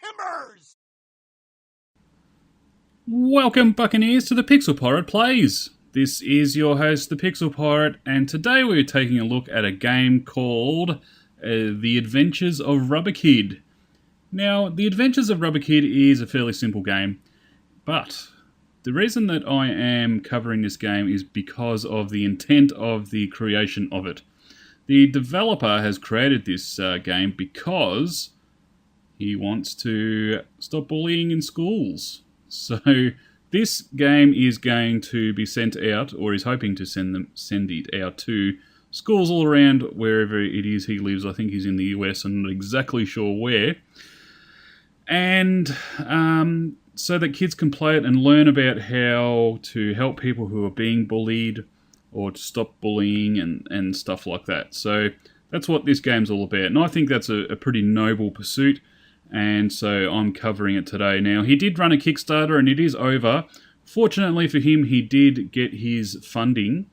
timbers! Welcome, Buccaneers, to the Pixel Pirate Plays. This is your host, the Pixel Pirate, and today we're taking a look at a game called The Adventures of Rubberkid. Now, The Adventures of Rubberkid is a fairly simple game, but the reason that I am covering this game is because of the intent of the creation of it. The developer has created this game because he wants to stop bullying in schools. So this game is going to be sent out, or is hoping to send it out to schools all around wherever it is he lives. I think he's in the US. I'm not exactly sure where. And so that kids can play it and learn about how to help people who are being bullied or to stop bullying and stuff like that. So that's what this game's all about. And I think that's a pretty noble pursuit. And so I'm covering it today. Now, he did run a Kickstarter and it is over. Fortunately for him, he did get his funding.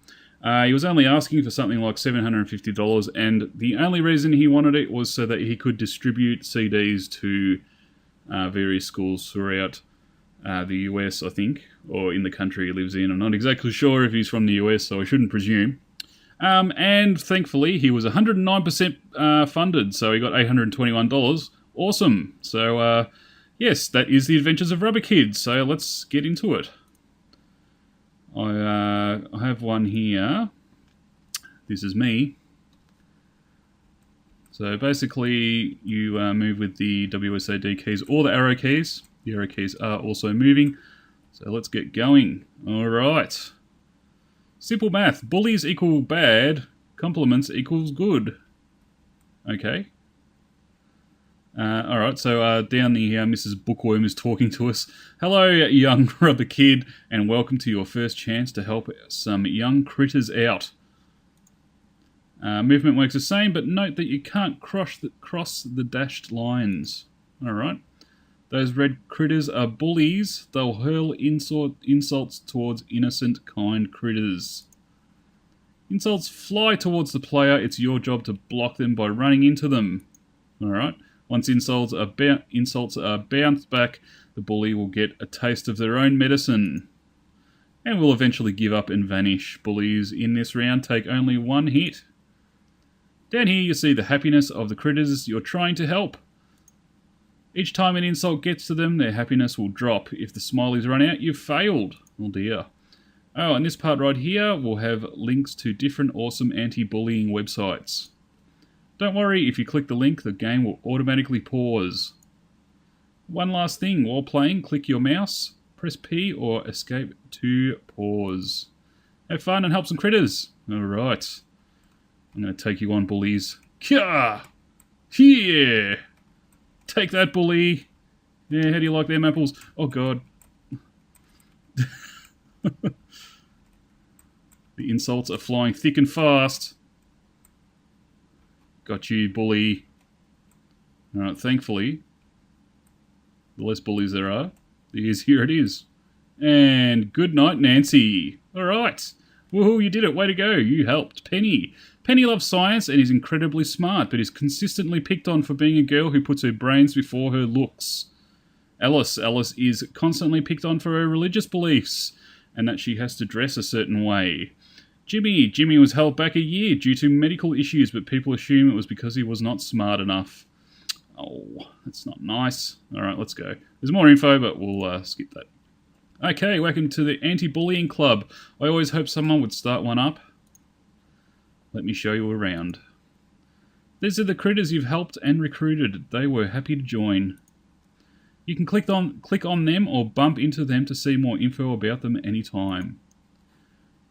He was only asking for something like $750, and the only reason he wanted it was so that he could distribute CDs to various schools throughout the US, I think, or in the country he lives in. I'm not exactly sure if he's from the US, so I shouldn't presume. And thankfully, he was 109% funded, so he got $821. Awesome. So, yes, that is The Adventures of Rubberkid. So let's get into it. I have one here. This is me. So basically, you move with the WSAD keys or the arrow keys. The arrow keys are also moving. So let's get going. All right. Simple math. Bullies equal bad. Compliments equals good. Okay. Alright, so down here, Mrs. Bookworm is talking to us. Hello, young Rubberkid, and welcome to your first chance to help some young critters out. Movement works the same, but note that you can't cross the dashed lines. Alright. Those red critters are bullies. They'll hurl insults towards innocent, kind critters. Insults fly towards the player. It's your job to block them by running into them. Alright. Once insults are bounced back, the bully will get a taste of their own medicine and will eventually give up and vanish. Bullies in this round take only one hit. Down here you see the happiness of the critters you're trying to help. Each time an insult gets to them, their happiness will drop. If the smileys run out, you've failed. Oh dear. Oh, and this part right here will have links to different awesome anti-bullying websites. Don't worry, if you click the link, the game will automatically pause. One last thing, while playing, click your mouse, press P or escape to pause. Have fun and help some critters. Alright. I'm going to take you on, bullies. Kya! Here! Take that, bully! Yeah, how do you like them apples? Oh god. The insults are flying thick and fast. Got you, bully. Alright, thankfully, the less bullies there are, the easier it is. And good night, Nancy. Alright. Woohoo, you did it. Way to go. You helped Penny. Penny loves science and is incredibly smart, but is consistently picked on for being a girl who puts her brains before her looks. Alice is constantly picked on for her religious beliefs, and that she has to dress a certain way. Jimmy was held back a year due to medical issues, but people assume it was because he was not smart enough. Oh, that's not nice. Alright, let's go. There's more info, but we'll skip that. Okay, welcome to the anti-bullying club. I always hoped someone would start one up. Let me show you around. These are the critters you've helped and recruited. They were happy to join. You can click on them or bump into them to see more info about them anytime.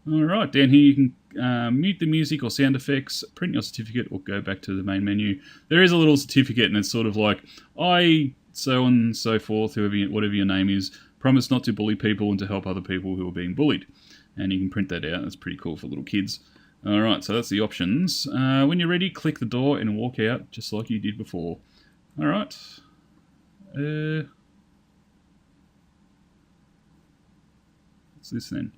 Alright, down here you can mute the music or sound effects, print your certificate, or go back to the main menu. There is a little certificate, and it's sort of like, I, so on and so forth, whatever your name is, promise not to bully people and to help other people who are being bullied. And you can print that out. That's pretty cool for little kids. Alright, so that's the options. When you're ready, click the door and walk out just like you did before. Alright. What's this then?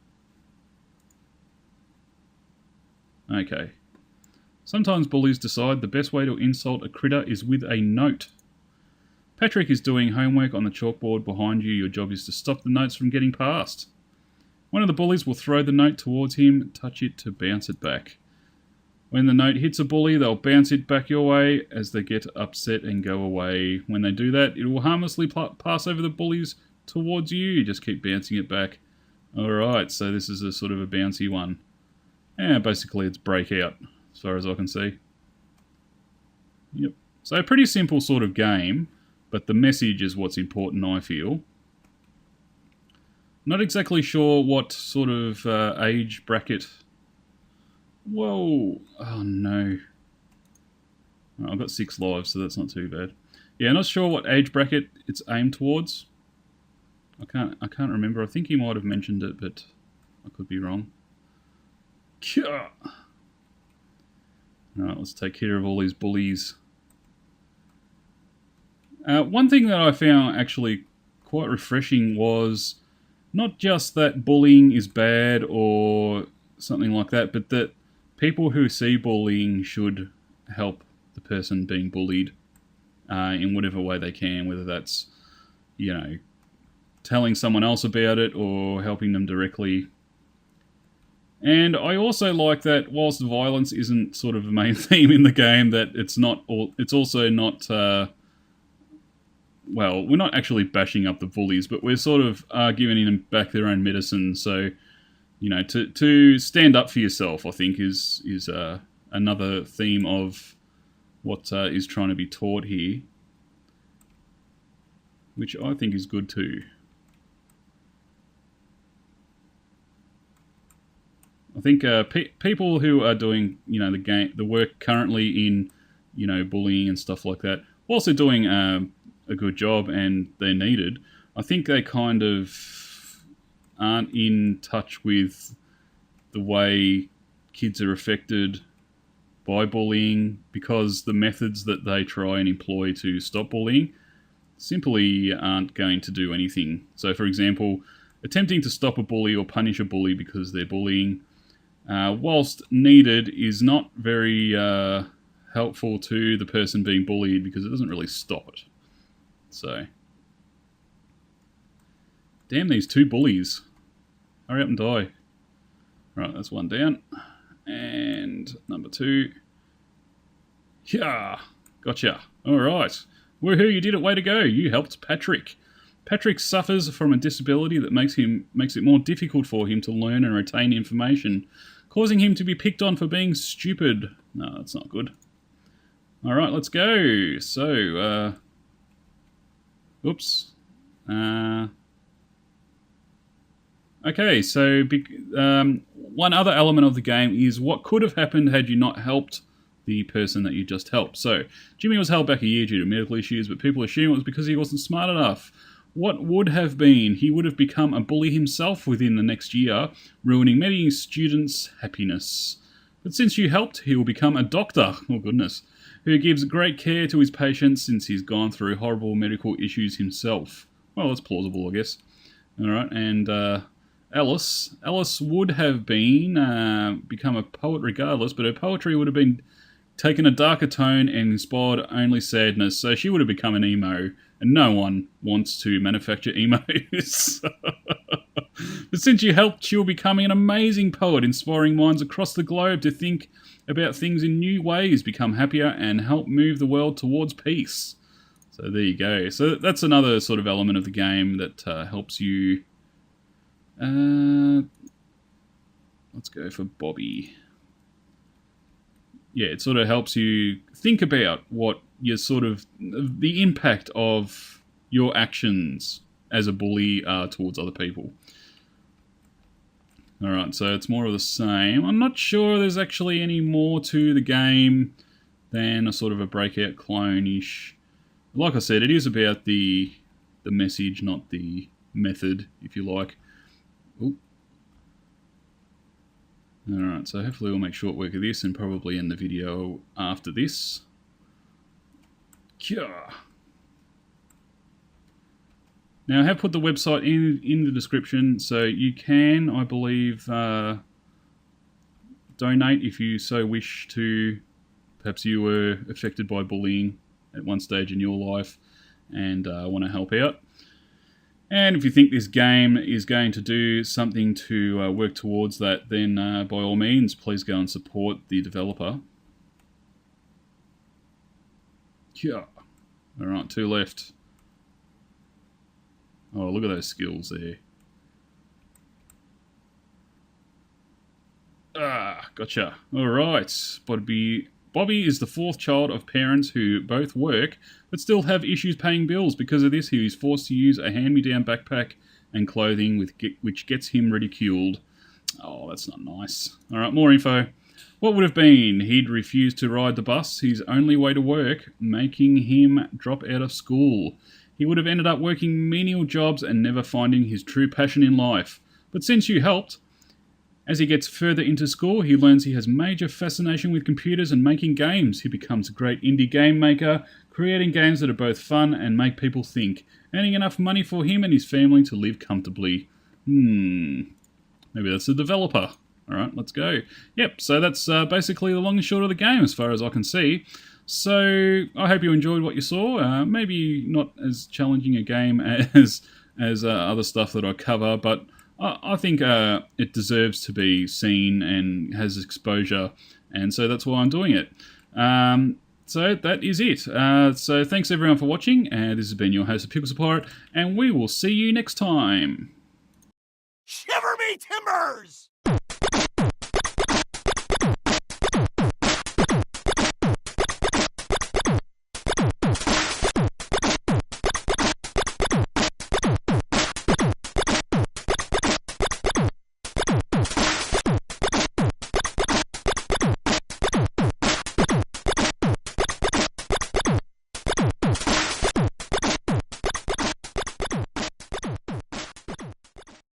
Okay. Sometimes bullies decide the best way to insult a critter is with a note. Patrick is doing homework on the chalkboard behind you. Your job is to stop the notes from getting past. One of the bullies will throw the note towards him, touch it to bounce it back. When the note hits a bully, they'll bounce it back your way as they get upset and go away. When they do that, it will harmlessly pass over the bullies towards you. Just keep bouncing it back. Alright, so this is a sort of a bouncy one. Yeah, basically it's breakout, as far as I can see. Yep. So a pretty simple sort of game, but the message is what's important, I feel. Not exactly sure what sort of age bracket... Whoa! Oh no. Oh, I've got 6 lives, so that's not too bad. Yeah, not sure what age bracket it's aimed towards. I can't remember. I think he might have mentioned it, but I could be wrong. Alright, let's take care of all these bullies. One thing that I found actually quite refreshing was not just that bullying is bad or something like that, but that people who see bullying should help the person being bullied in whatever way they can, whether that's, you know, telling someone else about it or helping them directly. And I also like that whilst violence isn't sort of the main theme in the game, that it's also not... well, we're not actually bashing up the bullies, but we're sort of giving them back their own medicine. So, you know, to stand up for yourself, I think, is another theme of what is trying to be taught here, which I think is good too. I think people who are doing, you know, the work currently in, you know, bullying and stuff like that, whilst they're doing a good job and they're needed, I think they kind of aren't in touch with the way kids are affected by bullying, because the methods that they try and employ to stop bullying simply aren't going to do anything. So, for example, attempting to stop a bully or punish a bully because they're bullying, whilst needed, is not very helpful to the person being bullied, because it doesn't really stop it. So, damn these 2 bullies. Hurry up and die. Right, that's 1 down. And number 2. Yeah, gotcha. Alright. Woohoo, you did it, way to go. You helped Patrick. Patrick suffers from a disability that makes it more difficult for him to learn and retain information, causing him to be picked on for being stupid. No, that's not good. Alright, let's go. So, oops. Okay, so one other element of the game is what could have happened had you not helped the person that you just helped. So, Jimmy was held back a year due to medical issues, but people assume it was because he wasn't smart enough. What would have been? He would have become a bully himself within the next year, ruining many students' happiness. But since you helped, he will become a doctor, oh goodness, who gives great care to his patients since he's gone through horrible medical issues himself. Well, that's plausible, I guess. Alright, and Alice would have been become a poet regardless, but her poetry would have been taken a darker tone and inspired only sadness, so she would have become an emo, and no one wants to manufacture emos. But since you helped, she'll become an amazing poet, inspiring minds across the globe to think about things in new ways, become happier, and help move the world towards peace. So there you go. So that's another sort of element of the game that helps you... let's go for Bobby. Yeah, it sort of helps you think about what your sort of... the impact of your actions as a bully are towards other people. Alright, so it's more of the same. I'm not sure there's actually any more to the game than a sort of a breakout clone-ish. Like I said, it is about the message, not the method, if you like. Ooh. Alright, so hopefully we'll make short work of this and probably end the video after this. Kya. Now, I have put the website in the description, so you can, I believe, donate if you so wish to. Perhaps you were affected by bullying at one stage in your life, and want to help out. And if you think this game is going to do something to work towards that, then by all means, please go and support the developer. Yeah. All right, 2 left. Oh, look at those skills there. Ah, gotcha. All right. Bobby is the 4th child of parents who both work but still have issues paying bills. Because of this, he is forced to use a hand-me-down backpack and clothing which gets him ridiculed. Oh, that's not nice. All right, more info. What would have been? He'd refused to ride the bus, his only way to work, making him drop out of school. He would have ended up working menial jobs and never finding his true passion in life. But since you helped, as he gets further into school, he learns he has major fascination with computers and making games. He becomes a great indie game maker, creating games that are both fun and make people think, earning enough money for him and his family to live comfortably. Maybe that's the developer. All right, let's go. Yep, so that's basically the long and short of the game as far as I can see. So I hope you enjoyed what you saw. Maybe not as challenging a game as other stuff that I cover, but I think it deserves to be seen and has exposure, and so that's why I'm doing it. So that is it. So thanks everyone for watching, and this has been your host, the Pickles Pirate, and we will see you next time. Shiver me timbers!